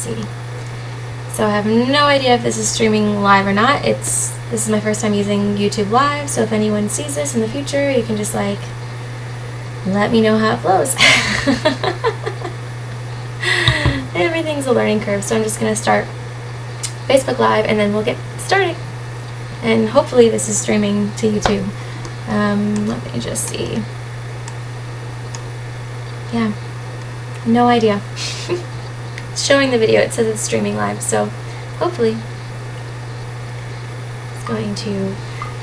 see. So I have no idea if this is streaming live or not. This is my first time using YouTube Live, so if anyone sees this in the future, you can just like let me know how it flows. Everything's a learning curve, so I'm just gonna start Facebook Live and then we'll get started. And hopefully this is streaming to YouTube. Let me just see. Yeah, no idea. It's showing the video, it says it's streaming live, so hopefully it's going to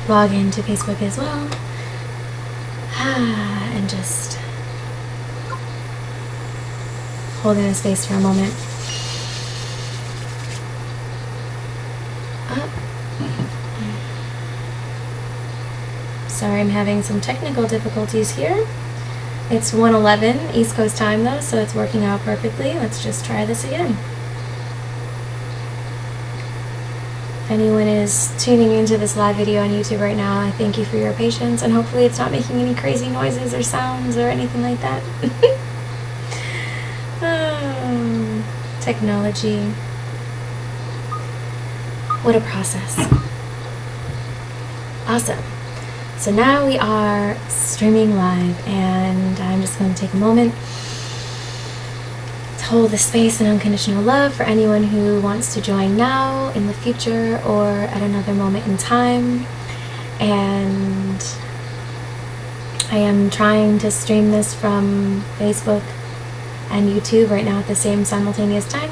log into Facebook as well. And just holding the space for a moment. Sorry, I'm having some technical difficulties here. It's 1:11 East Coast time though, so it's working out perfectly. Let's just try this again. If anyone is tuning into this live video on YouTube right now, I thank you for your patience, and hopefully it's not making any crazy noises or sounds or anything like that. Oh, technology. What a process. Awesome. So now we are streaming live, and I'm just going to take a moment to hold the space and unconditional love for anyone who wants to join now, in the future, or at another moment in time. And I am trying to stream this from Facebook and YouTube right now at the same simultaneous time.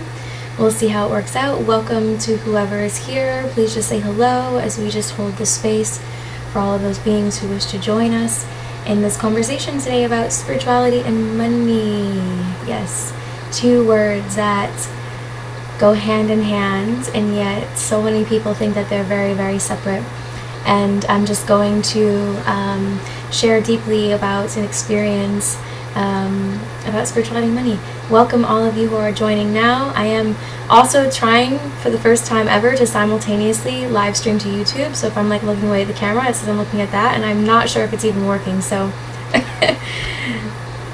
We'll see how it works out. Welcome to whoever is here. Please just say hello as we just hold the space for all of those beings who wish to join us in this conversation today about spirituality and money. Yes, two words that go hand in hand, and yet so many people think that they're very, very separate. And I'm just going to share deeply about an experience about spirituality and money. Welcome all of you who are joining now. I am also trying for the first time ever to simultaneously live stream to YouTube. So if I'm like looking away at the camera, it says I'm looking at that, and I'm not sure if it's even working. So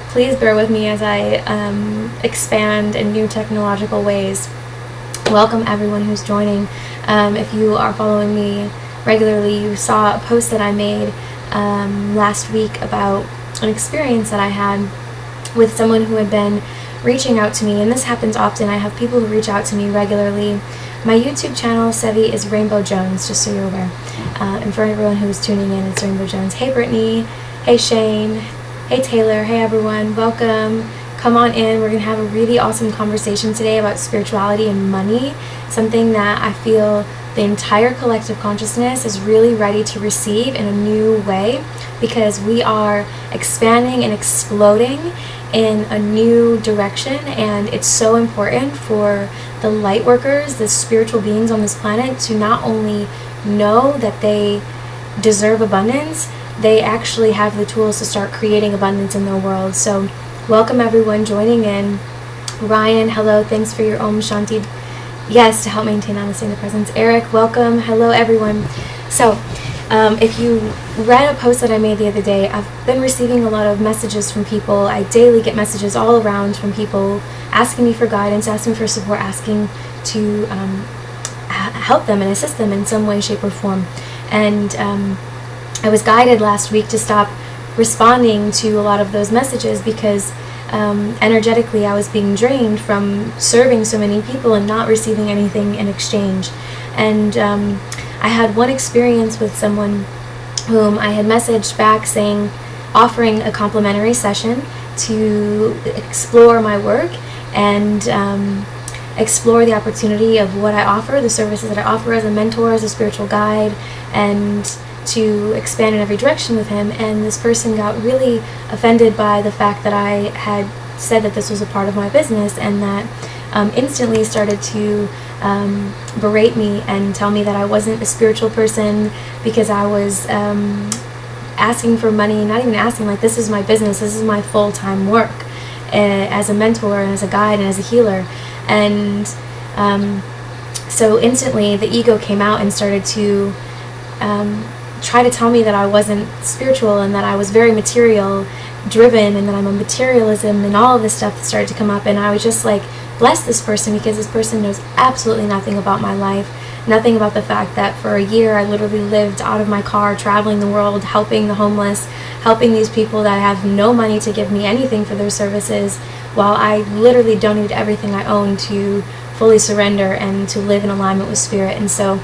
please bear with me as I expand in new technological ways. Welcome everyone who's joining. If you are following me regularly, you saw a post that I made last week about an experience that I had with someone who had been reaching out to me, and this happens often. I have people who reach out to me regularly. My YouTube channel, Sevi, is Rainbow Jones, just so you're aware. And for everyone who's tuning in, it's Rainbow Jones. Hey Brittany, hey Shane, hey Taylor, hey everyone, welcome. Come on in. We're going to have a really awesome conversation today about spirituality and money, something that I feel the entire collective consciousness is really ready to receive in a new way, because we are expanding and exploding in a new direction, and it's so important for the light workers, the spiritual beings on this planet, to not only know that they deserve abundance, they actually have the tools to start creating abundance in their world. So welcome everyone joining in. Ryan, hello, thanks for your Om Shanti. Yes, to help maintain honesty in the presence. Eric, welcome. Hello everyone. So if you read a post that I made the other day, I've been receiving a lot of messages from people. I daily get messages all around from people asking me for guidance, asking for support, asking to help them and assist them in some way, shape, or form. And I was guided last week to stop responding to a lot of those messages because energetically I was being drained from serving so many people and not receiving anything in exchange. And I had one experience with someone whom I had messaged back saying, offering a complimentary session to explore my work and explore the opportunity of what I offer, the services that I offer as a mentor, as a spiritual guide, and to expand in every direction with him. And this person got really offended by the fact that I had said that this was a part of my business, and that instantly started to berate me and tell me that I wasn't a spiritual person because I was asking for money, not even asking, like, this is my business, this is my full-time work as a mentor and as a guide and as a healer. And so instantly the ego came out and started to try to tell me that I wasn't spiritual and that I was very material driven and that I'm a materialism, and all of this stuff started to come up, and I was just like bless this person, because this person knows absolutely nothing about my life, nothing about the fact that for a year I literally lived out of my car, traveling the world, helping the homeless, helping these people that have no money to give me anything for their services, while I literally donated everything I own to fully surrender and to live in alignment with spirit. And so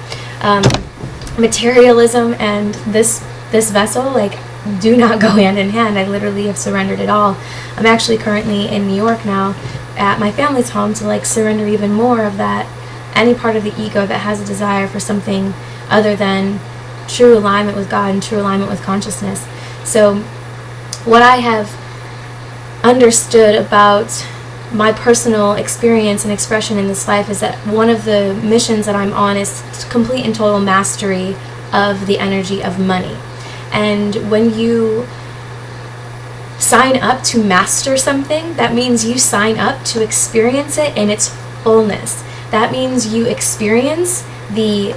materialism and this vessel, like, do not go hand in hand. I literally have surrendered it all. I'm actually currently in New York now at my family's home to, like, surrender even more of that, any part of the ego that has a desire for something other than true alignment with God and true alignment with consciousness. So what I have understood about my personal experience and expression in this life is that one of the missions that I'm on is complete and total mastery of the energy of money. And when you sign up to master something, that means you sign up to experience it in its fullness. That means you experience the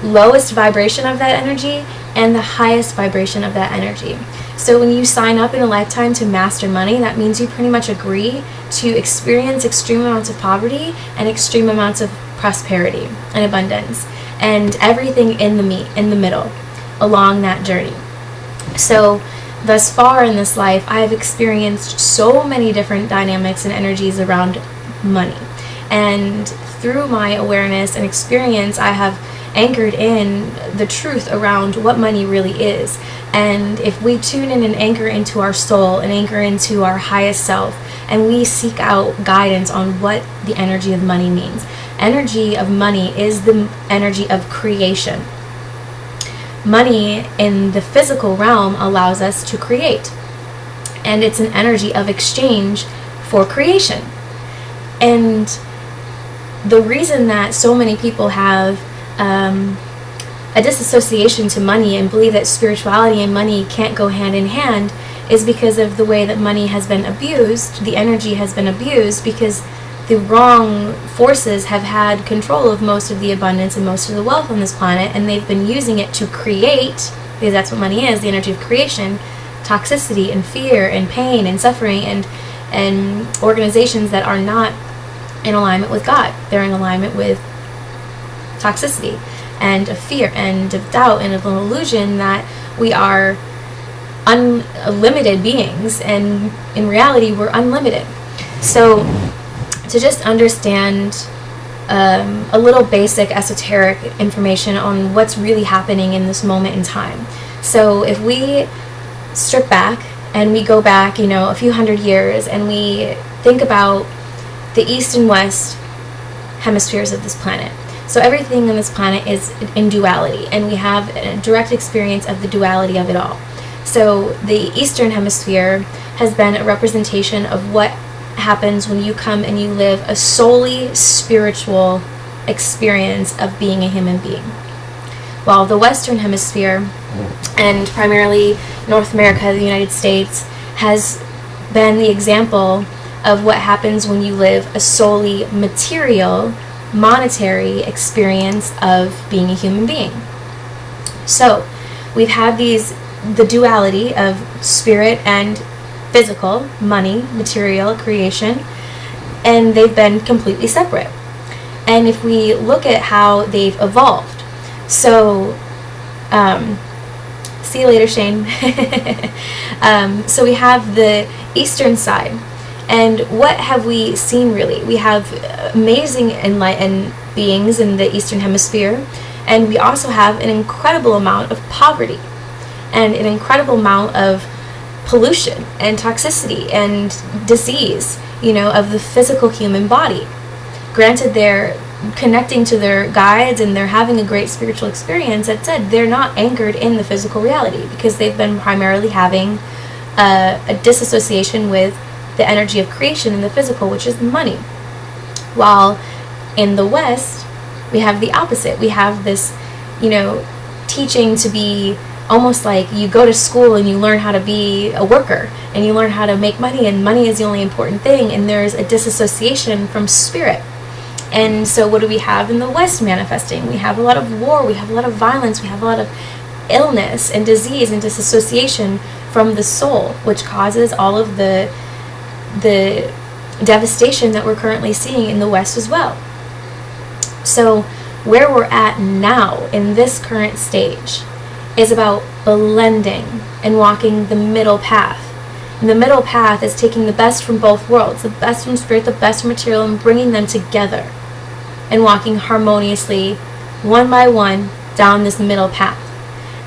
lowest vibration of that energy and the highest vibration of that energy. So when you sign up in a lifetime to master money, that means you pretty much agree to experience extreme amounts of poverty and extreme amounts of prosperity and abundance, and everything in the middle along that journey. So thus far in this life, I have experienced so many different dynamics and energies around money. And through my awareness and experience, I have anchored in the truth around what money really is. And if we tune in and anchor into our soul and anchor into our highest self, and we seek out guidance on what the energy of money means. Energy of money is the energy of creation. Money in the physical realm allows us to create. And it's an energy of exchange for creation. And the reason that so many people have a disassociation to money and believe that spirituality and money can't go hand in hand is because of the way that money has been abused. The energy has been abused because the wrong forces have had control of most of the abundance and most of the wealth on this planet, and they've been using it to create, because that's what money is, the energy of creation, toxicity and fear and pain and suffering and organizations that are not in alignment with God. They're in alignment with toxicity and of fear and of doubt and of an illusion that we are unlimited beings, and in reality we're unlimited. So to just understand a little basic esoteric information on what's really happening in this moment in time. So if we strip back and we go back, a few hundred years, and we think about the east and west hemispheres of this planet. So everything on this planet is in duality, and we have a direct experience of the duality of it all. So the eastern hemisphere has been a representation of what happens when you come and you live a solely spiritual experience of being a human being. While the western hemisphere, and primarily North America, the United States, has been the example of what happens when you live a solely material, monetary experience of being a human being. So we've had the duality of spirit and physical, money, material, creation, and they've been completely separate. And if we look at how they've evolved, so see you later, Shane. So we have the eastern side, and what have we seen really? We have amazing enlightened beings in the eastern hemisphere, and we also have an incredible amount of poverty and an incredible amount of pollution and toxicity and disease, of the physical human body. Granted, they're connecting to their guides and they're having a great spiritual experience. That said, they're not anchored in the physical reality because they've been primarily having a disassociation with the energy of creation in the physical, which is money. While in the West, we have the opposite. We have this, teaching to be almost like you go to school and you learn how to be a worker and you learn how to make money, and money is the only important thing, and there's a disassociation from spirit. And so what do we have in the West manifesting? We have a lot of war, we have a lot of violence, we have a lot of illness and disease and disassociation from the soul, which causes all of the devastation that we're currently seeing in the West as well. So where we're at now in this current stage is about blending and walking the middle path. And the middle path is taking the best from both worlds, the best from spirit, the best from material, and bringing them together and walking harmoniously, one by one, down this middle path.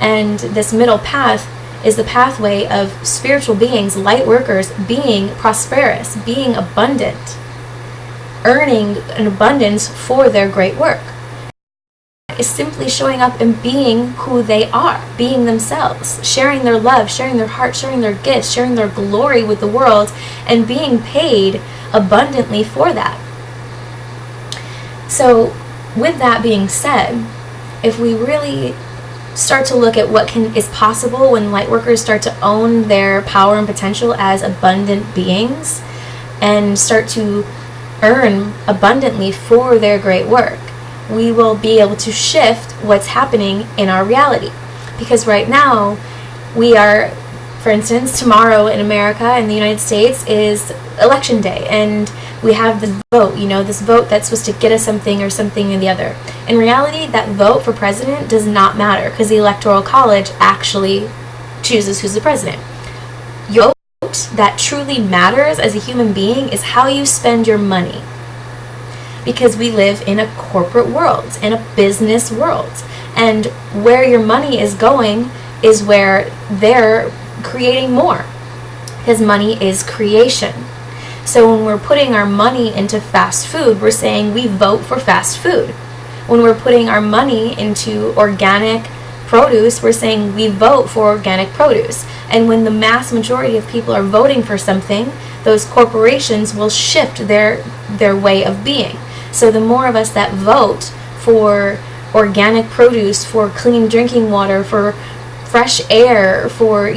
And this middle path is the pathway of spiritual beings, light workers, being prosperous, being abundant, earning an abundance for their great work. Is simply showing up and being who they are, being themselves, sharing their love, sharing their heart, sharing their gifts, sharing their glory with the world, and being paid abundantly for that. So with that being said, if we really start to look at what is possible when light workers start to own their power and potential as abundant beings and start to earn abundantly for their great work, we will be able to shift what's happening in our reality. Because right now, we are, for instance, tomorrow in America, in the United States, is election day, and we have this vote, this vote that's supposed to get us something or something or the other. In reality, that vote for president does not matter, because the Electoral College actually chooses who's the president. Your vote that truly matters as a human being is how you spend your money. Because we live in a corporate world, in a business world. And where your money is going is where they're creating more. Because money is creation. So when we're putting our money into fast food, we're saying we vote for fast food. When we're putting our money into organic produce, we're saying we vote for organic produce. And when the mass majority of people are voting for something, those corporations will shift their way of being. So the more of us that vote for organic produce, for clean drinking water, for fresh air, for,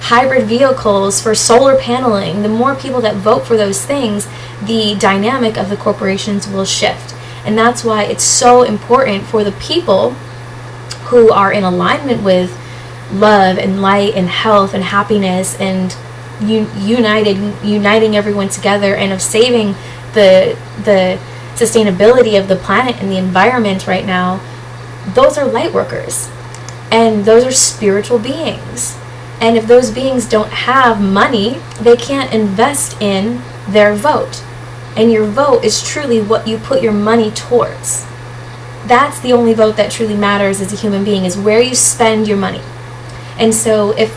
hybrid vehicles, for solar paneling, the more people that vote for those things, the dynamic of the corporations will shift. And that's why it's so important for the people who are in alignment with love and light and health and happiness and uniting everyone together and of saving the sustainability of the planet and the environment right now. Those are light workers, and those are spiritual beings. And if those beings don't have money, they can't invest in their vote. And your vote is truly what you put your money towards. That's the only vote that truly matters as a human being, is where you spend your money. And so if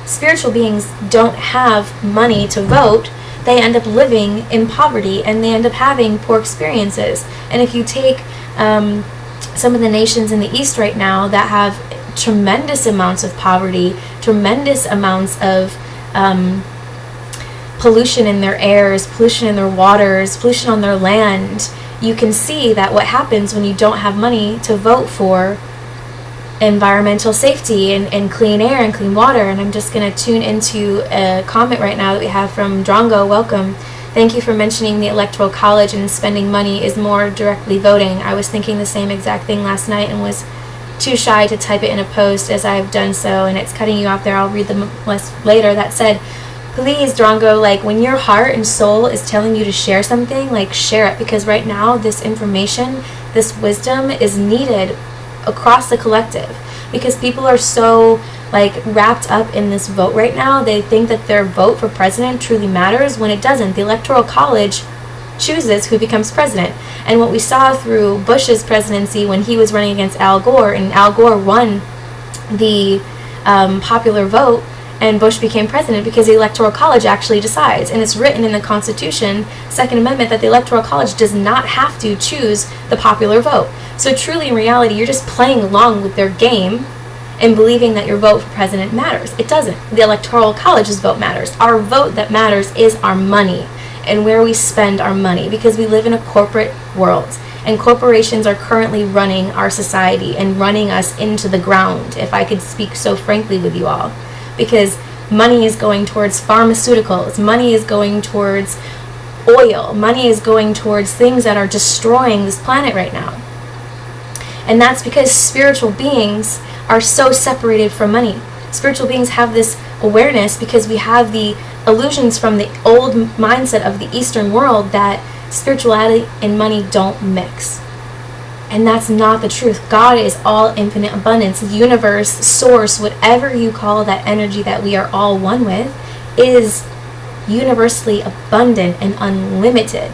spiritual beings don't have money to vote, they end up living in poverty and they end up having poor experiences. And if you take some of the nations in the East right now that have tremendous amounts of poverty, tremendous amounts of pollution in their airs, pollution in their waters, pollution on their land, you can see that what happens when you don't have money to vote for environmental safety and clean air and clean water. And I'm just going to tune into a comment right now that we have from Drongo. Welcome. Thank you for mentioning the Electoral College and spending money is more directly voting. I was thinking the same exact thing last night and was too shy to type it in a post as I've done so, and it's cutting you off there. I'll read them later. That said, please, Drongo, when your heart and soul is telling you to share something, share it, because right now this information, this wisdom is needed across the collective, because people are so wrapped up in this vote right now. They think that their vote for president truly matters when it doesn't. The Electoral College chooses who becomes president. And what we saw through Bush's presidency when he was running against Al Gore, and Al Gore won the popular vote and Bush became president because the Electoral College actually decides. And it's written in the Constitution, Second Amendment, that the Electoral College does not have to choose the popular vote. So truly, in reality, you're just playing along with their game and believing that your vote for president matters. It doesn't. The Electoral College's vote matters. Our vote that matters is our money and where we spend our money, because we live in a corporate world. And corporations are currently running our society and running us into the ground, if I could speak so frankly with you all. Because money is going towards pharmaceuticals, money is going towards oil, money is going towards things that are destroying this planet right now. And that's because spiritual beings are so separated from money. Spiritual beings have this awareness because we have the illusions from the old mindset of the Eastern world that spirituality and money don't mix. And that's not the truth. God is all infinite abundance. Universe, source, whatever you call that energy that we are all one with, is universally abundant and unlimited.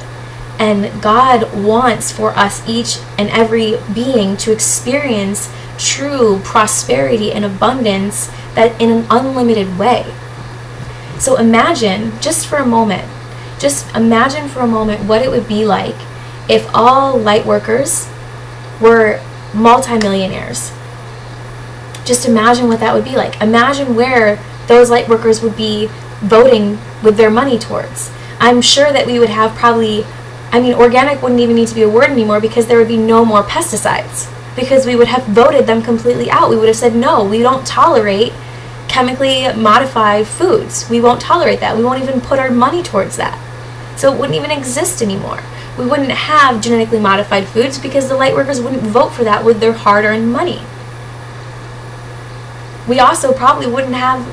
And God wants for us, each and every being, to experience true prosperity and abundance that in an unlimited way. So imagine, just for a moment what it would be like if all light workers were multimillionaires. Just imagine what that would be like. Imagine where those light workers would be voting with their money towards. I'm sure that we would have organic wouldn't even need to be a word anymore, because there would be no more pesticides, because we would have voted them completely out. We would have said, no, we don't tolerate chemically modified foods. We won't tolerate that. We won't even put our money towards that. So it wouldn't even exist anymore. We wouldn't have genetically modified foods because the light workers wouldn't vote for that with their hard-earned money. We also probably wouldn't have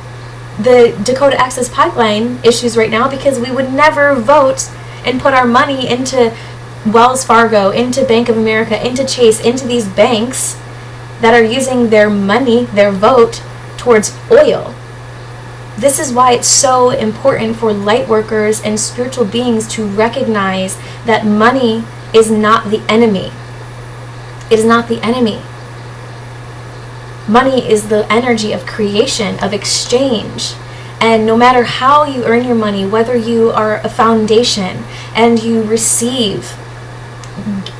the Dakota Access Pipeline issues right now, because we would never vote and put our money into Wells Fargo, into Bank of America, into Chase, into these banks that are using their money, their vote, towards oil. This is why it's so important for light workers and spiritual beings to recognize that money is not the enemy. It is not the enemy. Money is the energy of creation, of exchange. And no matter how you earn your money, whether you are a foundation and you receive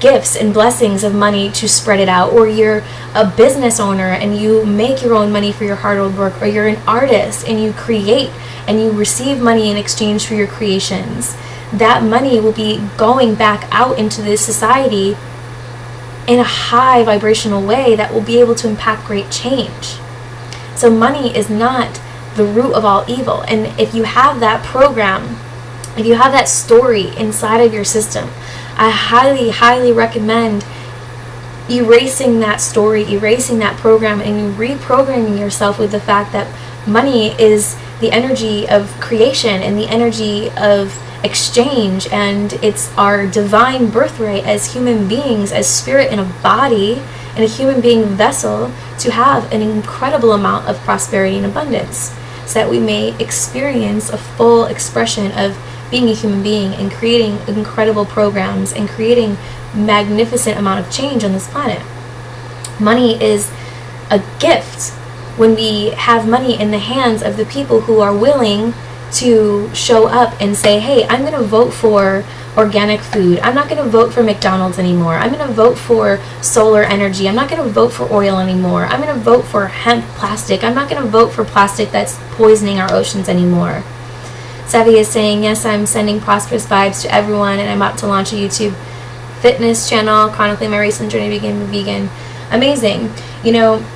gifts and blessings of money to spread it out, or you're a business owner and you make your own money for your hard work, or you're an artist and you create and you receive money in exchange for your creations, that money will be going back out into this society in a high vibrational way that will be able to impact great change. So money is not the root of all evil. And if you have that program, if you have that story inside of your system, I highly, highly recommend erasing that story, erasing that program, and reprogramming yourself with the fact that money is the energy of creation and the energy of exchange, and it's our divine birthright as human beings, as spirit in a body, in a human being vessel, to have an incredible amount of prosperity and abundance, so that we may experience a full expression of being a human being and creating incredible programs and creating magnificent amount of change on this planet. Money is a gift when we have money in the hands of the people who are willing to show up and say, hey, I'm going to vote for organic food. I'm not going to vote for McDonald's anymore. I'm going to vote for solar energy. I'm not going to vote for oil anymore. I'm going to vote for hemp plastic. I'm not going to vote for plastic that's poisoning our oceans anymore. Sevi is saying, yes, I'm sending prosperous vibes to everyone, and I'm about to launch a YouTube fitness channel, chronicling my recent journey to becoming vegan. Amazing. You know,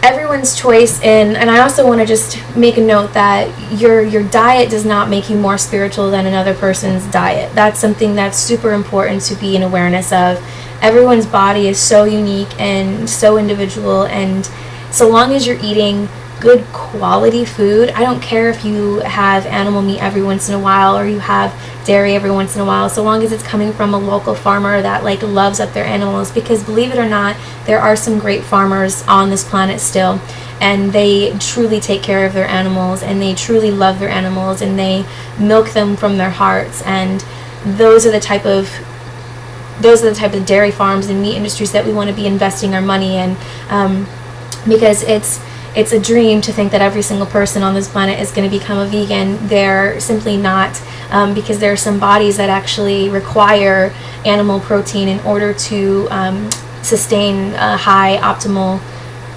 everyone's choice and I also want to just make a note that your diet does not make you more spiritual than another person's diet. That's something that's super important to be in awareness of. Everyone's body is so unique and so individual, and so long as you're eating good quality food, I don't care if you have animal meat every once in a while or you have dairy every once in a while, so long as it's coming from a local farmer that loves up their animals, because believe it or not, there are some great farmers on this planet still, and they truly take care of their animals and they truly love their animals and they milk them from their hearts. And those are the type of dairy farms and meat industries that we want to be investing our money in, because it's a dream to think that every single person on this planet is going to become a vegan. They're simply not, because there are some bodies that actually require animal protein in order to sustain a high optimal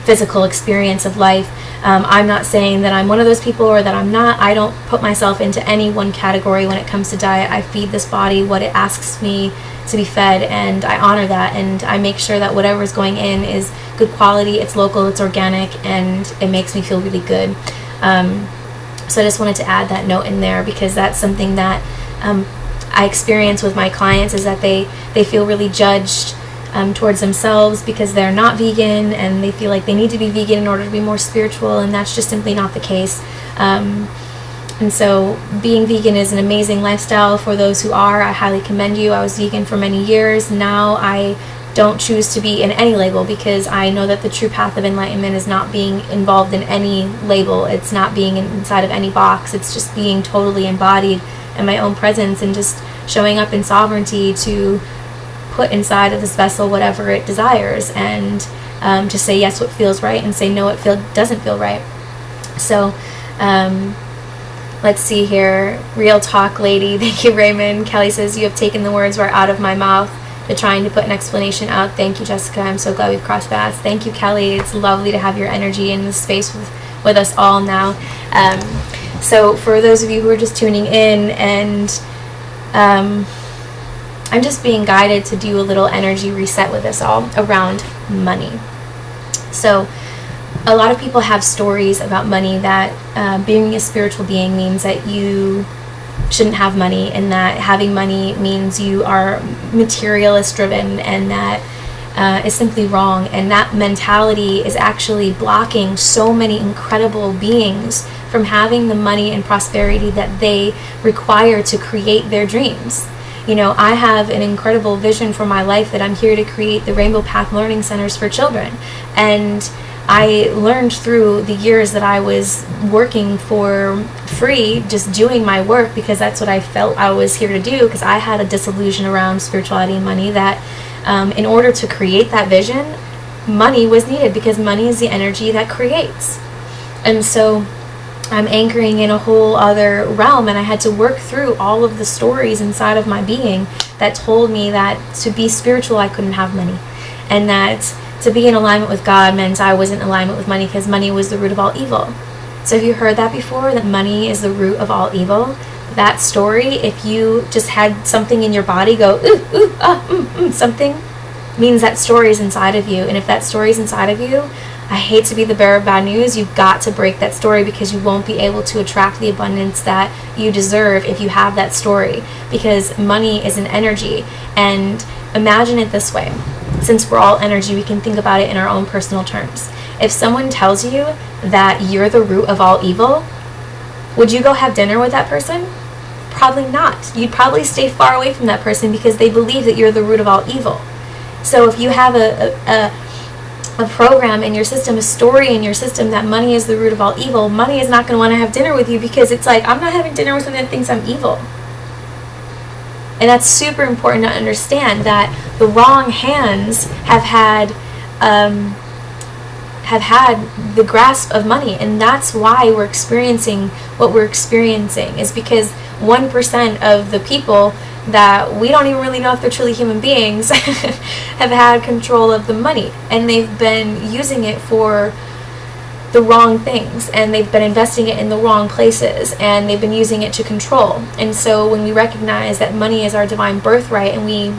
physical experience of life. I'm not saying that I'm one of those people or that I'm not. I don't put myself into any one category when it comes to diet. I feed this body what it asks me to be fed, and I honor that, and I make sure that whatever is going in is good quality, it's local, it's organic, and it makes me feel really good. So I just wanted to add that note in there, because that's something that I experience with my clients, is that they feel really judged towards themselves because they're not vegan and they feel like they need to be vegan in order to be more spiritual, and that's just simply not the case. And so being vegan is an amazing lifestyle for those who are. I highly commend you. I was vegan for many years. Now I don't choose to be in any label because I know that the true path of enlightenment is not being involved in any label. It's not being inside of any box. It's just being totally embodied in my own presence and just showing up in sovereignty to put inside of this vessel whatever it desires, and to say yes what feels right and say no what doesn't feel right. So let's see here. Real talk lady. Thank you, Raymond. Kelly says, you have taken the words right out of my mouth to trying to put an explanation out. Thank you, Jessica. I'm so glad we've crossed paths. Thank you, Kelly. It's lovely to have your energy in this space with us all now. So for those of you who are just tuning in, and I'm just being guided to do a little energy reset with us all around money. So a lot of people have stories about money that being a spiritual being means that you shouldn't have money, and that having money means you are materialist driven, and that is simply wrong. And that mentality is actually blocking so many incredible beings from having the money and prosperity that they require to create their dreams. You know, I have an incredible vision for my life that I'm here to create the Rainbow Path Learning Centers for children. And I learned through the years that I was working for free, just doing my work because that's what I felt I was here to do, because I had a disillusion around spirituality and money, that in order to create that vision, money was needed, because money is the energy that creates. And so I'm anchoring in a whole other realm, and I had to work through all of the stories inside of my being that told me that to be spiritual I couldn't have money, and that to be in alignment with God meant I wasn't in alignment with money because money was the root of all evil. So have you heard that before, that money is the root of all evil? That story, if you just had something in your body go ooh, ooh, something, means that story is inside of you. And if that story is inside of you, I hate to be the bearer of bad news, you've got to break that story, because you won't be able to attract the abundance that you deserve if you have that story, because money is an energy. And imagine it this way. Since we're all energy, we can think about it in our own personal terms. If someone tells you that you're the root of all evil, would you go have dinner with that person? Probably not. You'd probably stay far away from that person because they believe that you're the root of all evil. So if you have a program in your system, a story in your system that money is the root of all evil, money is not going to want to have dinner with you, because it's like, I'm not having dinner with someone that thinks I'm evil. And that's super important to understand, that the wrong hands have had the grasp of money, and that's why we're experiencing what we're experiencing, is because 1% of the people that we don't even really know if they're truly human beings have had control of the money, and they've been using it for the wrong things, and they've been investing it in the wrong places, and they've been using it to control. And so when we recognize that money is our divine birthright, and we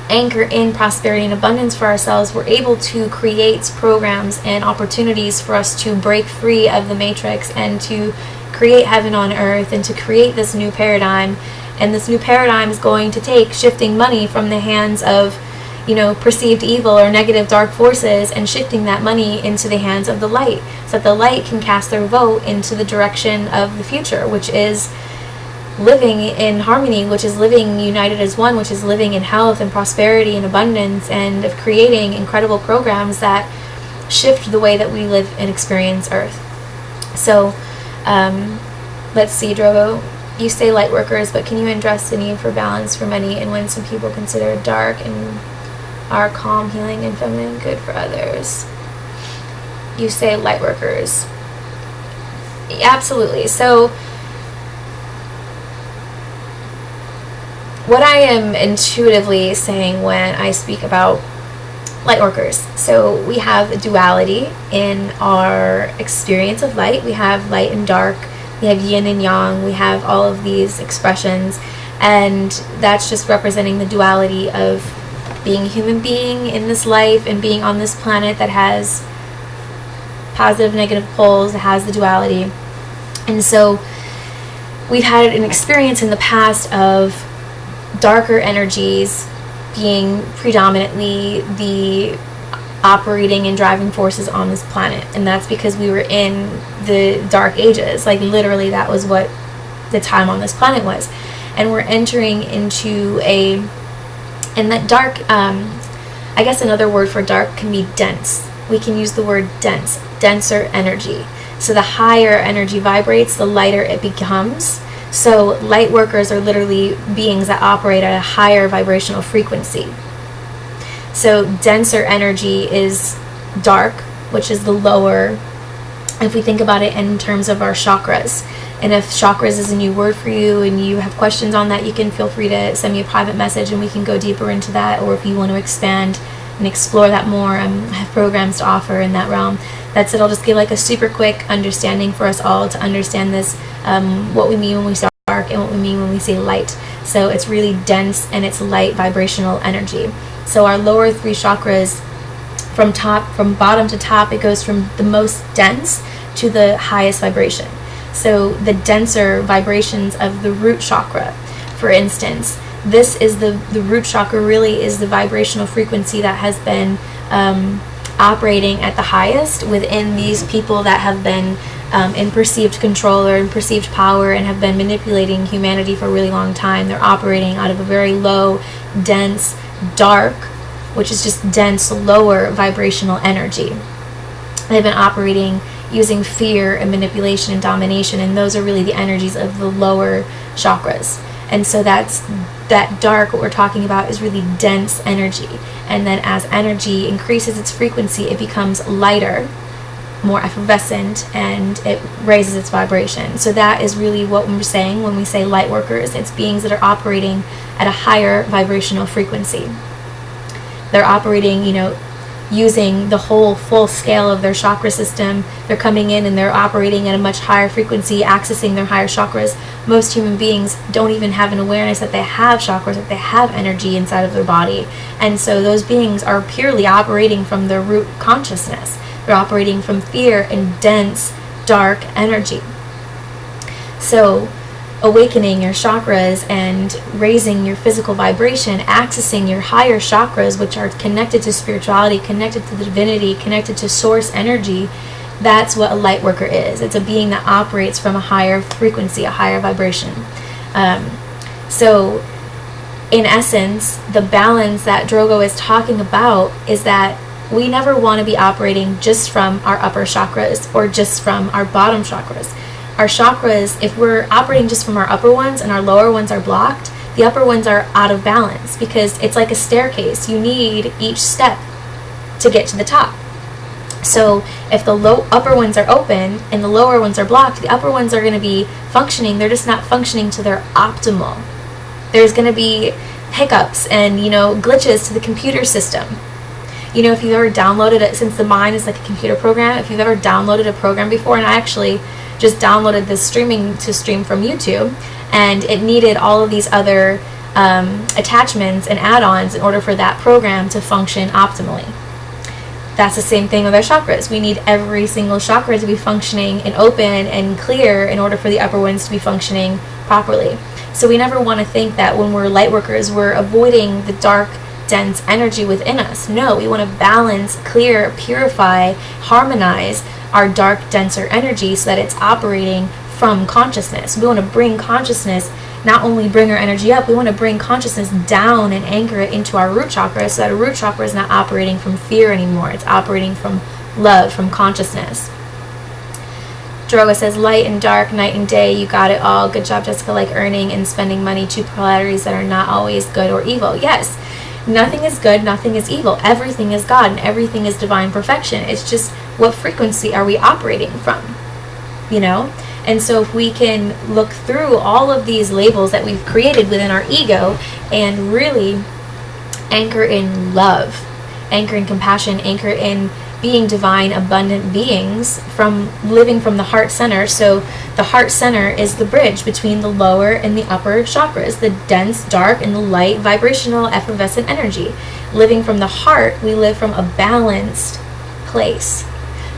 anchor in prosperity and abundance for ourselves, we're able to create programs and opportunities for us to break free of the matrix and to create heaven on earth, and to create this new paradigm. And this new paradigm is going to take shifting money from the hands of, you know, perceived evil or negative dark forces, and shifting that money into the hands of the light, so that the light can cast their vote into the direction of the future, which is living in harmony, which is living united as one, which is living in health and prosperity and abundance, and of creating incredible programs that shift the way that we live and experience Earth. So let's see, Drogo, you say light workers, but can you address the need for balance for many, and when some people consider dark and are calm, healing, and feminine, good for others? You say light workers. Absolutely. So what I am intuitively saying when I speak about light workers, so we have a duality in our experience of light. We have light and dark, we have yin and yang, we have all of these expressions, and that's just representing the duality of being a human being in this life and being on this planet that has positive, negative poles, that has the duality. And so we've had an experience in the past of darker energies being predominantly the operating and driving forces on this planet. And that's because we were in the dark ages. Like literally that was what the time on this planet was. And we're entering into and that dark, I guess another word for dark can be dense. We can use the word dense, denser energy. So the higher energy vibrates, the lighter it becomes. So light workers are literally beings that operate at a higher vibrational frequency. So denser energy is dark, which is the lower, if we think about it in terms of our chakras. And if chakras is a new word for you and you have questions on that, you can feel free to send me a private message and we can go deeper into that. Or if you want to expand and explore that more, I have programs to offer in that realm. That's it. I'll just give like a super quick understanding for us all to understand this, what we mean when we say dark and what we mean when we say light. So it's really dense and it's light vibrational energy. So our lower 3 chakras, from bottom to top, it goes from the most dense to the highest vibration. So the denser vibrations of the root chakra, for instance, this is the root chakra really is the vibrational frequency that has been operating at the highest within these people that have been in perceived control or in perceived power and have been manipulating humanity for a really long time. They're operating out of a very low, dense, dark, which is just dense, lower vibrational energy. They've been operating using fear and manipulation and domination, and those are really the energies of the lower chakras. And so that dark, what we're talking about, is really dense energy. And then as energy increases its frequency, it becomes lighter, more effervescent, and it raises its vibration. So that is really what we're saying when we say light workers. It's beings that are operating at a higher vibrational frequency. They're operating, using the whole full scale of their chakra system. They're coming in and they're operating at a much higher frequency, accessing their higher chakras. Most human beings don't even have an awareness that they have chakras, that they have energy inside of their body. And so those beings are purely operating from their root consciousness. They're operating from fear and dense, dark energy. So awakening your chakras and raising your physical vibration, accessing your higher chakras, which are connected to spirituality, connected to the divinity, connected to source energy, that's what a light worker is. It's a being that operates from a higher frequency, a higher vibration. So in essence, the balance that Drogo is talking about is that we never want to be operating just from our upper chakras or just from our bottom chakras. Our chakras, if we're operating just from our upper ones and our lower ones are blocked, the upper ones are out of balance because it's like a staircase. You need each step to get to the top. So if the upper ones are open and the lower ones are blocked, the upper ones are going to be functioning. They're just not functioning to their optimal. There's going to be hiccups and, glitches to the computer system. If you've ever downloaded it, since the mind is like a computer program, if you've ever downloaded a program before, and I actually just downloaded this stream from YouTube, and it needed all of these other attachments and add-ons in order for that program to function optimally. That's the same thing with our chakras. We need every single chakra to be functioning and open and clear in order for the upper ones to be functioning properly. So we never want to think that when we're light workers, we're avoiding the dark, dense energy within us. No, we want to balance, clear, purify, harmonize our dark, denser energy so that it's operating from consciousness. We want to bring consciousness, not only bring our energy up, we want to bring consciousness down and anchor it into our root chakra so that our root chakra is not operating from fear anymore. It's operating from love, from consciousness. Droga says, light and dark, night and day, you got it all. Good job, Jessica. Like earning and spending money, two polarities that are not always good or evil. Yes, nothing is good, nothing is evil. Everything is God and everything is divine perfection. It's just what frequency are we operating from, And so if we can look through all of these labels that we've created within our ego and really anchor in love, anchor in compassion, anchor in being divine, abundant beings, from living from the heart center. So the heart center is the bridge between the lower and the upper chakras, the dense, dark, and the light, vibrational, effervescent energy. Living from the heart, we live from a balanced place.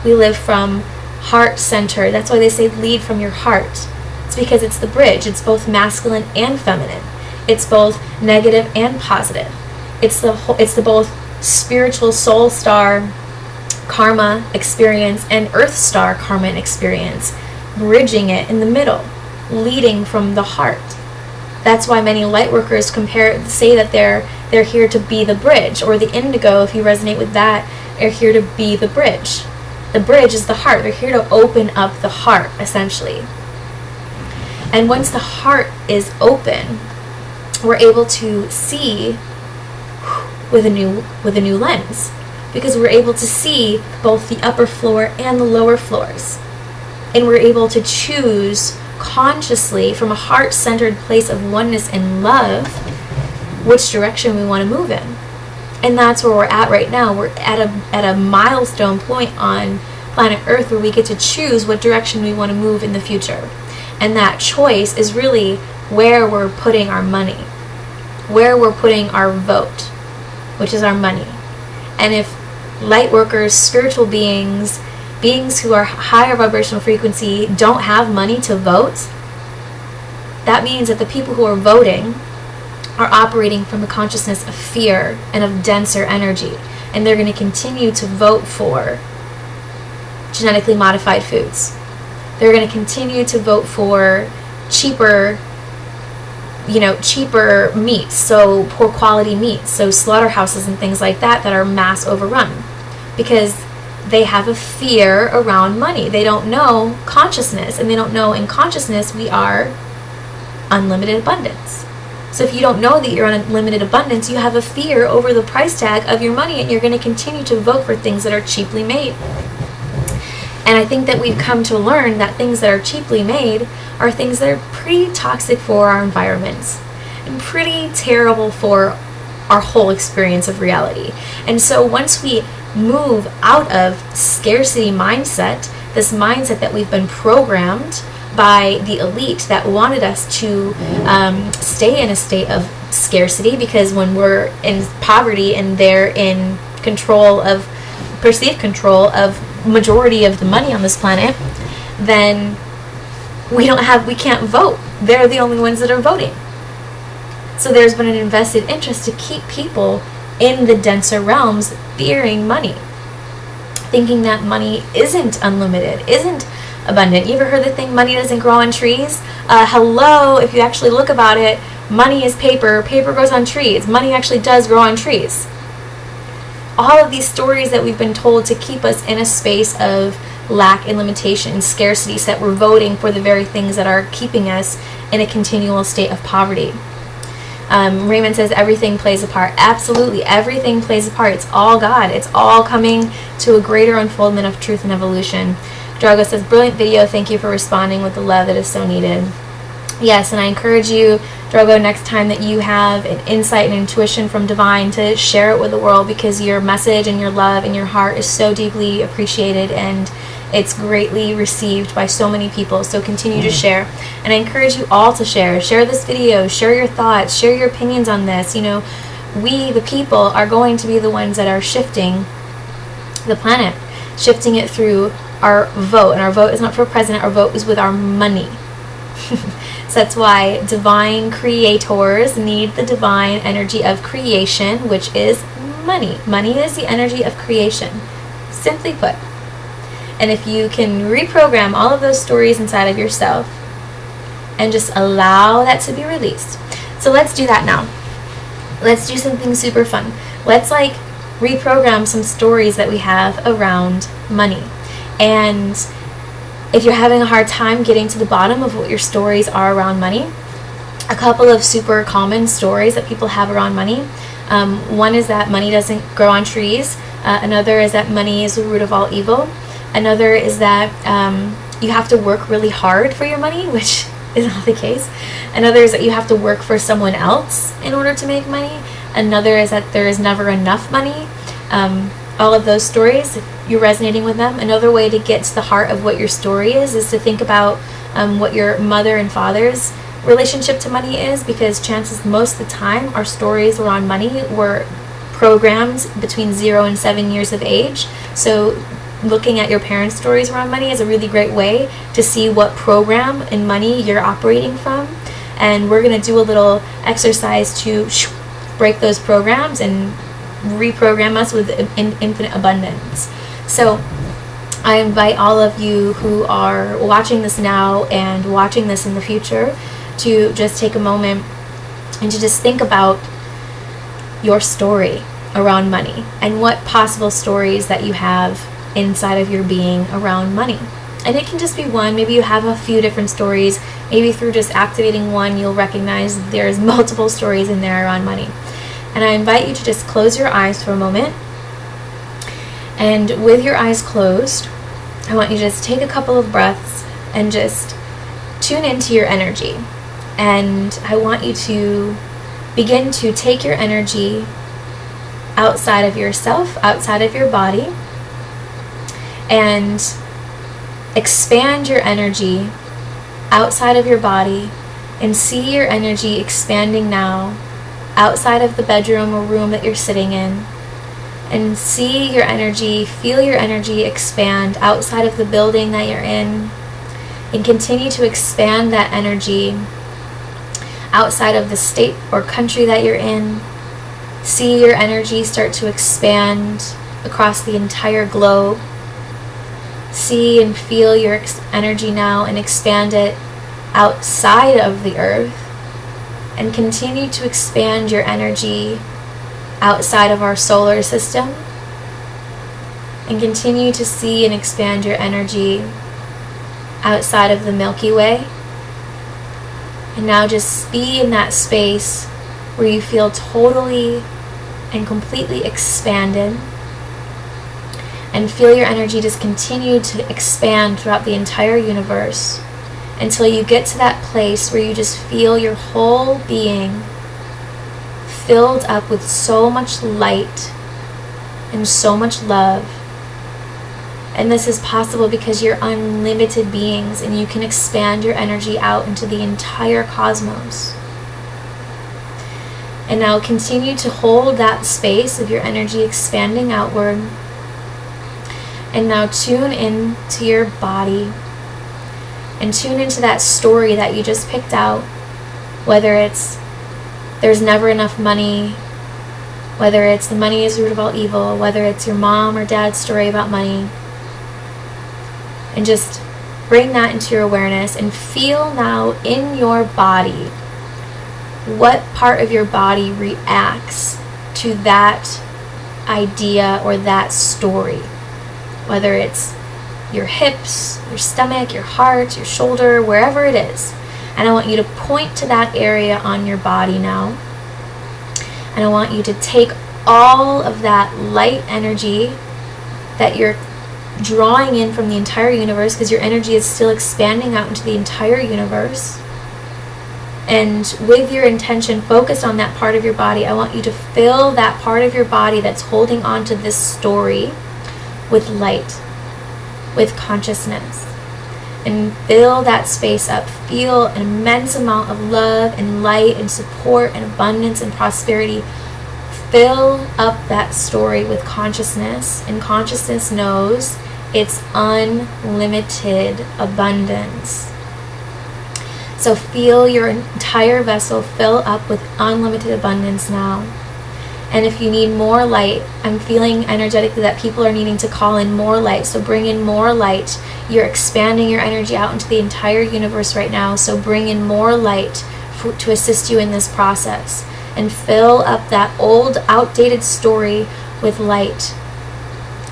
We live from heart center. That's why they say lead from your heart. It's because it's the bridge. It's both masculine and feminine. It's both negative and positive. It's the both spiritual soul star karma experience and earth star karma experience, bridging it in the middle, leading from the heart. That's why many light workers say that they're here to be the bridge, or the indigo, if you resonate with that, are here to be the bridge. The bridge is the heart. They're here to open up the heart, essentially. And once the heart is open, we're able to see with a new lens, because we're able to see both the upper floor and the lower floors. And we're able to choose consciously, from a heart-centered place of oneness and love, which direction we want to move in. And that's where we're at right now. We're at a milestone point on planet Earth where we get to choose what direction we want to move in the future. And that choice is really where we're putting our money, where we're putting our vote, which is our money. And if light workers, spiritual beings who are higher vibrational frequency don't have money to vote, that means that the people who are voting are operating from a consciousness of fear and of denser energy, and they're going to continue to vote for genetically modified foods. They're going to continue to vote for cheaper meats, so poor quality meats, so slaughterhouses and things like that are mass overrun, because they have a fear around money. They don't know consciousness, and they don't know in consciousness we are unlimited abundance. So if you don't know that you're in unlimited abundance, you have a fear over the price tag of your money, and you're going to continue to vote for things that are cheaply made. And I think that we've come to learn that things that are cheaply made are things that are pretty toxic for our environments and pretty terrible for our whole experience of reality. And so once we move out of scarcity mindset, this mindset that we've been programmed by the elite that wanted us to stay in a state of scarcity, because when we're in poverty and they're in perceived control of majority of the money on this planet, then we can't vote. They're the only ones that are voting. So there's been an invested interest to keep people in the denser realms fearing money, thinking that money isn't unlimited, isn't abundant. You ever heard the thing, money doesn't grow on trees? Hello, if you actually look about it, money is paper, paper grows on trees, money actually does grow on trees. All of these stories that we've been told to keep us in a space of lack and limitation and scarcity, so that we're voting for the very things that are keeping us in a continual state of poverty. Raymond says everything plays a part. Absolutely, everything plays a part. It's all God. It's all coming to a greater unfoldment of truth and evolution. Drago says, brilliant video. Thank you for responding with the love that is so needed. Yes, and I encourage you, Drogo, next time that you have an insight and intuition from Divine, to share it with the world, because your message and your love and your heart is so deeply appreciated, and it's greatly received by so many people. So continue to share. And I encourage you all to share. Share this video. Share your thoughts. Share your opinions on this. You know, we, the people, are going to be the ones that are shifting the planet, shifting it through our vote. And our vote is not for president. Our vote is with our money. So that's why divine creators need the divine energy of creation, which is money. Money is the energy of creation, simply put. And if you can reprogram all of those stories inside of yourself and just allow that to be released. So let's do that now. Let's do something super fun. Let's reprogram some stories that we have around money. And if you're having a hard time getting to the bottom of what your stories are around money, a couple of super common stories that people have around money. One is that money doesn't grow on trees. Another is that money is the root of all evil. Another is that you have to work really hard for your money, which is not the case. Another is that you have to work for someone else in order to make money. Another is that there is never enough money. All of those stories, if you're resonating with them. Another way to get to the heart of what your story is to think about what your mother and father's relationship to money is, because chances most of the time our stories around money were programmed between 0 and 7 years of age. So looking at your parents' stories around money is a really great way to see what program in money you're operating from. And we're going to do a little exercise to break those programs and reprogram us with infinite abundance. So I invite all of you who are watching this now and watching this in the future to just take a moment and to just think about your story around money and what possible stories that you have inside of your being around money. And it can just be one. Maybe you have a few different stories. Maybe through just activating one, you'll recognize there's multiple stories in there around money. And I invite you to just close your eyes for a moment. And with your eyes closed, I want you to just take a couple of breaths and just tune into your energy. And I want you to begin to take your energy outside of yourself, outside of your body, and expand your energy outside of your body, and see your energy expanding now outside of the bedroom or room that you're sitting in, and see your energy, feel your energy expand outside of the building that you're in, and continue to expand that energy outside of the state or country that you're in. See your energy start to expand across the entire globe. See and feel your energy now and expand it outside of the earth, and continue to expand your energy outside of our solar system, and continue to see and expand your energy outside of the Milky Way. And now just be in that space where you feel totally and completely expanded, and feel your energy just continue to expand throughout the entire universe until you get to that place where you just feel your whole being filled up with so much light and so much love. And this is possible because you're unlimited beings, and you can expand your energy out into the entire cosmos. And now continue to hold that space of your energy expanding outward. And now tune in to your body and tune into that story that you just picked out, whether it's there's never enough money, whether it's the money is the root of all evil, whether it's your mom or dad's story about money. And just bring that into your awareness and feel now in your body what part of your body reacts to that idea or that story. Whether it's your hips, your stomach, your heart, your shoulder, wherever it is. And I want you to point to that area on your body now. And I want you to take all of that light energy that you're drawing in from the entire universe, because your energy is still expanding out into the entire universe. And with your intention focused on that part of your body, I want you to fill that part of your body that's holding on to this story with light, with consciousness, and fill that space up. Feel an immense amount of love and light and support and abundance and prosperity. Fill up that story with consciousness, and consciousness knows it's unlimited abundance. So feel your entire vessel fill up with unlimited abundance now. And if you need more light, I'm feeling energetically that people are needing to call in more light. So bring in more light. You're expanding your energy out into the entire universe right now. So bring in more light to assist you in this process. And fill up that old, outdated story with light.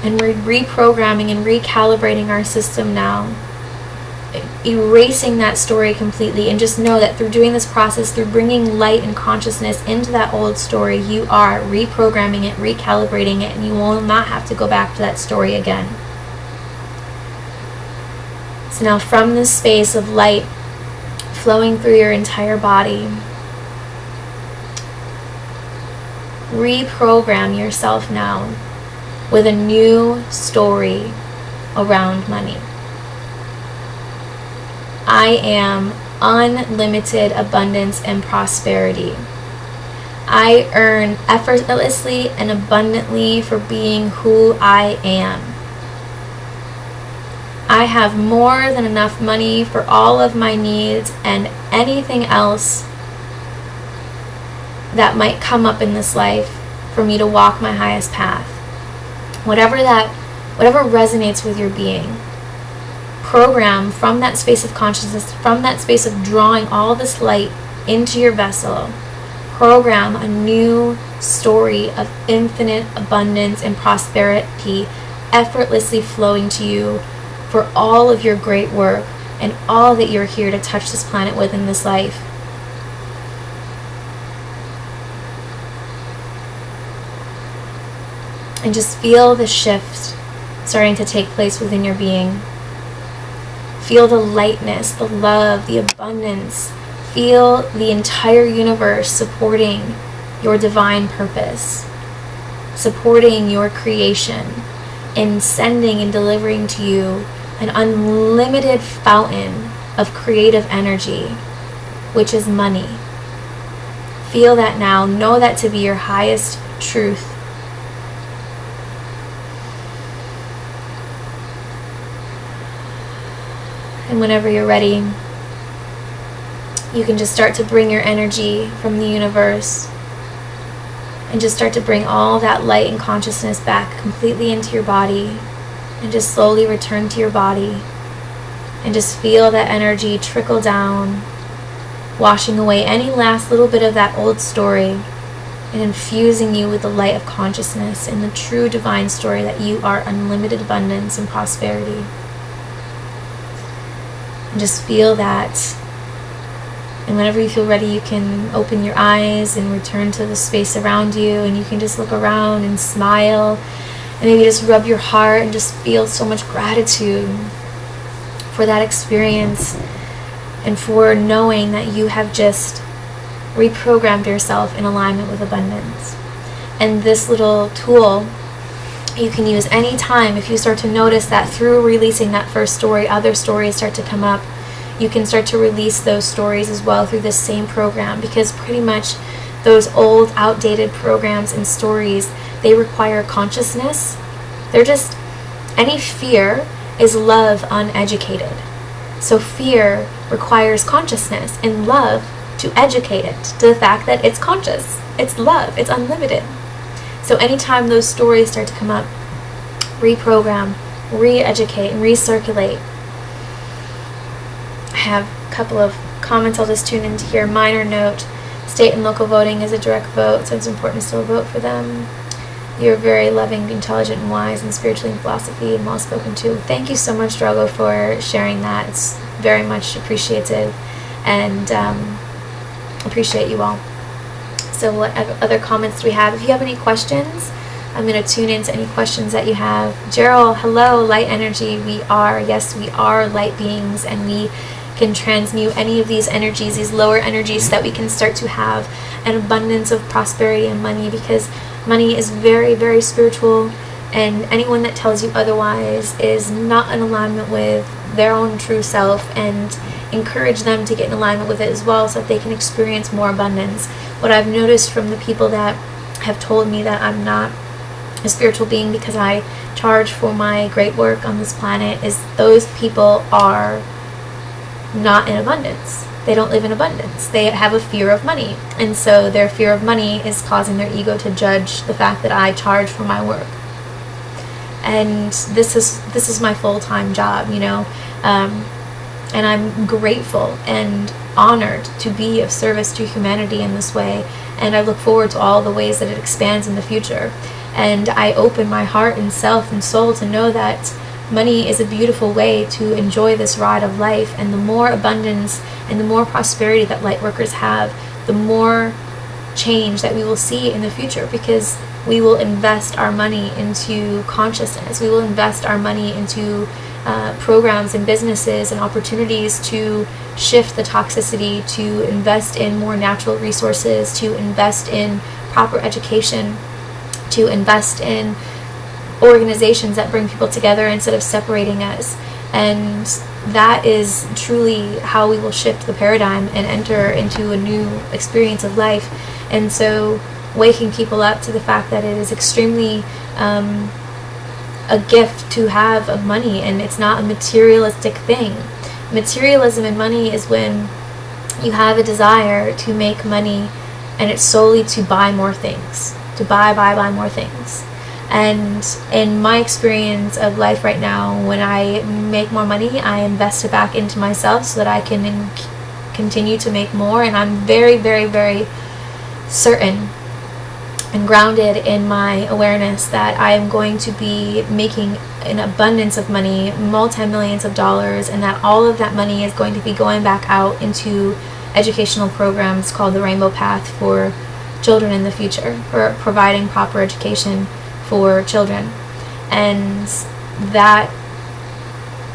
And we're reprogramming and recalibrating our system now. Erasing that story completely, and just know that through doing this process, through bringing light and consciousness into that old story, you are reprogramming it, recalibrating it, and you will not have to go back to that story again. So now from this space of light flowing through your entire body, reprogram yourself now with a new story around money. I am unlimited abundance and prosperity. I earn effortlessly and abundantly for being who I am. I have more than enough money for all of my needs and anything else that might come up in this life for me to walk my highest path. Whatever resonates with your being. Program from that space of consciousness, from that space of drawing all this light into your vessel. Program a new story of infinite abundance and prosperity effortlessly flowing to you for all of your great work and all that you're here to touch this planet with in this life. And just feel the shift starting to take place within your being. Feel the lightness, the love, the abundance. Feel the entire universe supporting your divine purpose, supporting your creation, and sending and delivering to you an unlimited fountain of creative energy, which is money. Feel that now. Know that to be your highest truth. And whenever you're ready, you can just start to bring your energy from the universe and just start to bring all that light and consciousness back completely into your body, and just slowly return to your body and just feel that energy trickle down, washing away any last little bit of that old story and infusing you with the light of consciousness and the true divine story that you are unlimited abundance and prosperity. And just feel that. And whenever you feel ready, you can open your eyes and return to the space around you, and you can just look around and smile and maybe just rub your heart and just feel so much gratitude for that experience and for knowing that you have just reprogrammed yourself in alignment with abundance. And this little tool you can use anytime if you start to notice that through releasing that first story, other stories start to come up. You can start to release those stories as well through this same program, because pretty much those old, outdated programs and stories, they require consciousness. They're just, any fear is love uneducated. So fear requires consciousness and love to educate it to the fact that it's conscious, it's love, it's unlimited. So anytime those stories start to come up, reprogram, re-educate, and recirculate. I have a couple of comments I'll just tune into here. Minor note, state and local voting is a direct vote, so it's important to still vote for them. You're very loving, intelligent, and wise, and spiritually and philosophy, and well spoken too. Thank you so much, Drogo, for sharing that. It's very much appreciated, and appreciate you all. So what other comments do we have? If you have any questions, I'm going to tune into any questions that you have. Gerald, hello, light energy. Yes, we are light beings, and we can transmute any of these energies, these lower energies, so that we can start to have an abundance of prosperity and money, because money is very, very spiritual, and anyone that tells you otherwise is not in alignment with their own true self, and encourage them to get in alignment with it as well, so that they can experience more abundance. What I've noticed from the people that have told me that I'm not a spiritual being because I charge for my great work on this planet is those people are not in abundance. They don't live in abundance. They have a fear of money, and so their fear of money is causing their ego to judge the fact that I charge for my work. And this is my full-time job, you know, and I'm grateful and honored to be of service to humanity in this way, and I look forward to all the ways that it expands in the future. And I open my heart and self and soul to know that money is a beautiful way to enjoy this ride of life, and the more abundance and the more prosperity that light workers have, the more change that we will see in the future, because we will invest our money into consciousness. We will invest our money into programs and businesses and opportunities to shift the toxicity, to invest in more natural resources, to invest in proper education, to invest in organizations that bring people together instead of separating us. And that is truly how we will shift the paradigm and enter into a new experience of life. And so waking people up to the fact that it is extremely a gift to have of money, and it's not a materialistic thing. Materialism and money is when you have a desire to make money and it's solely to buy more things, to buy more things. And in my experience of life right now, when I make more money, I invest it back into myself so that I can continue to make more. And I'm very, very, very certain and grounded in my awareness that I am going to be making an abundance of money, multi-millions of dollars, and that all of that money is going to be going back out into educational programs called the Rainbow Path for children in the future, for providing proper education for children. And that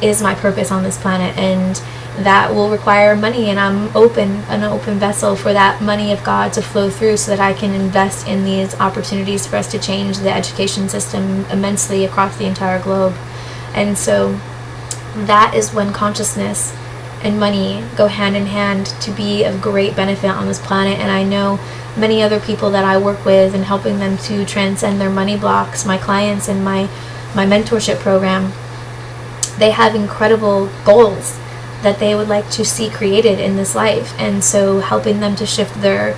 is my purpose on this planet, and that will require money, and I'm an open vessel for that money of God to flow through so that I can invest in these opportunities for us to change the education system immensely across the entire globe. And so that is when consciousness and money go hand in hand to be of great benefit on this planet. And I know many other people that I work with and helping them to transcend their money blocks, my clients in my mentorship program, they have incredible goals that they would like to see created in this life. And so helping them to shift their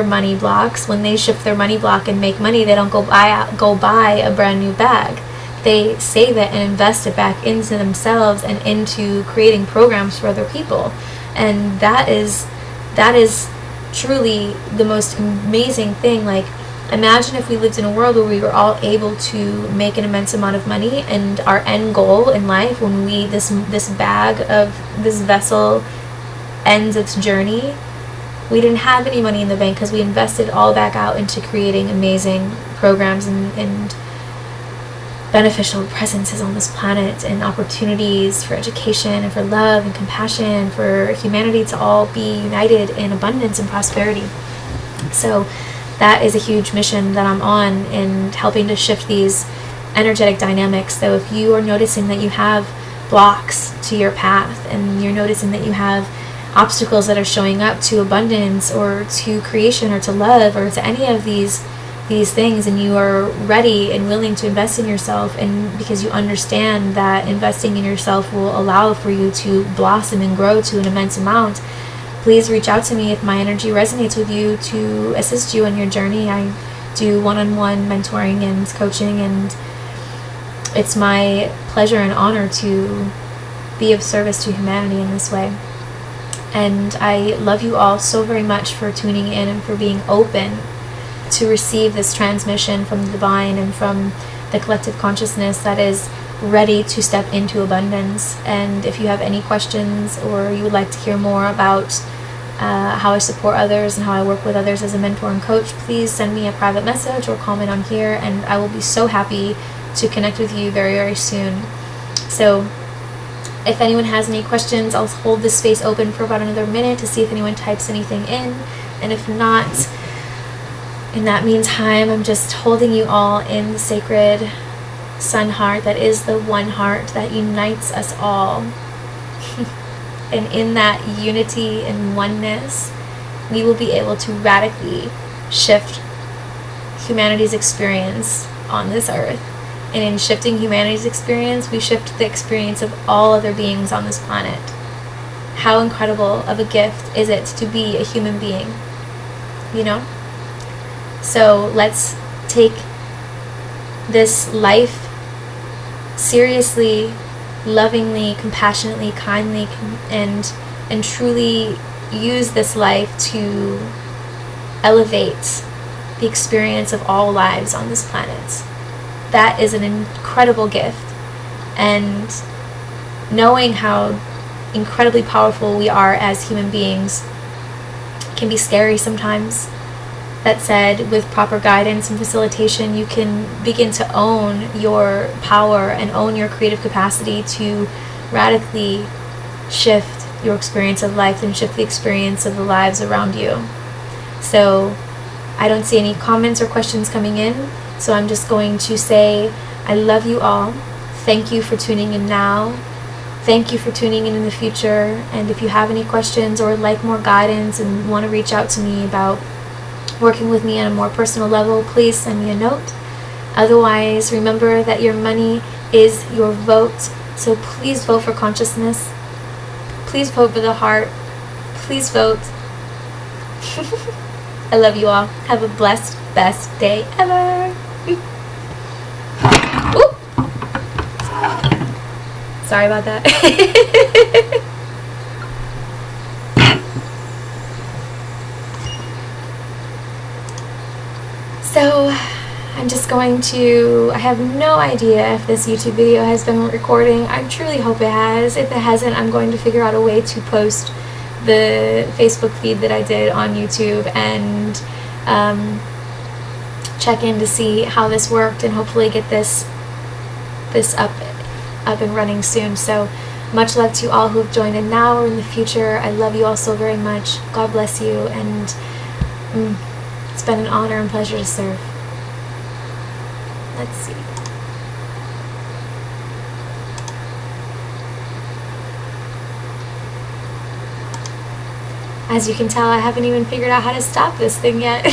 money blocks. When they shift their money block and make money, they don't go buy a brand new bag. They save it and invest it back into themselves and into creating programs for other people. And that is truly the most amazing thing. Like, imagine if we lived in a world where we were all able to make an immense amount of money, and our end goal in life, when this vessel ends its journey, we didn't have any money in the bank because we invested all back out into creating amazing programs and beneficial presences on this planet, and opportunities for education and for love and compassion, for humanity to all be united in abundance and prosperity. So that is a huge mission that I'm on, in helping to shift these energetic dynamics. So if you are noticing that you have blocks to your path, and you're noticing that you have obstacles that are showing up to abundance or to creation or to love or to any of these things, and you are ready and willing to invest in yourself, and because you understand that investing in yourself will allow for you to blossom and grow to an immense amount, please reach out to me if my energy resonates with you, to assist you on your journey. I do one-on-one mentoring and coaching, and it's my pleasure and honor to be of service to humanity in this way. And I love you all so very much for tuning in and for being open to receive this transmission from the divine and from the collective consciousness that is ready to step into abundance. And if you have any questions, or you would like to hear more about how I support others and how I work with others as a mentor and coach, please send me a private message or comment on here, and I will be so happy to connect with you very, very soon. So if anyone has any questions, I'll hold this space open for about another minute to see if anyone types anything in. And if not, in that meantime, I'm just holding you all in the sacred sun heart that is the one heart that unites us all. And in that unity and oneness, we will be able to radically shift humanity's experience on this earth. And in shifting humanity's experience, we shift the experience of all other beings on this planet. How incredible of a gift is it to be a human being, you know? So let's take this life seriously, lovingly, compassionately, kindly, and truly use this life to elevate the experience of all lives on this planet. That is an incredible gift. And knowing how incredibly powerful we are as human beings can be scary sometimes. That said, with proper guidance and facilitation, you can begin to own your power and own your creative capacity to radically shift your experience of life and shift the experience of the lives around you. So I don't see any comments or questions coming in, so I'm just going to say I love you all. Thank you for tuning in now. Thank you for tuning in the future. And if you have any questions or would like more guidance and want to reach out to me about working with me on a more personal level, please send me a note. Otherwise, remember that your money is your vote. So please vote for consciousness. Please vote for the heart. Please vote. I love you all. Have a blessed, best day ever. Ooh. Sorry about that. So, I'm just going to, I have no idea if this YouTube video has been recording. I truly hope it has. If it hasn't, I'm going to figure out a way to post the Facebook feed that I did on YouTube and check in to see how this worked and hopefully get this up and running soon. So much love to all who have joined in now or in the future. I love you all so very much. God bless you, and it's been an honor and pleasure to serve. Let's see. As you can tell, I haven't even figured out how to stop this thing yet.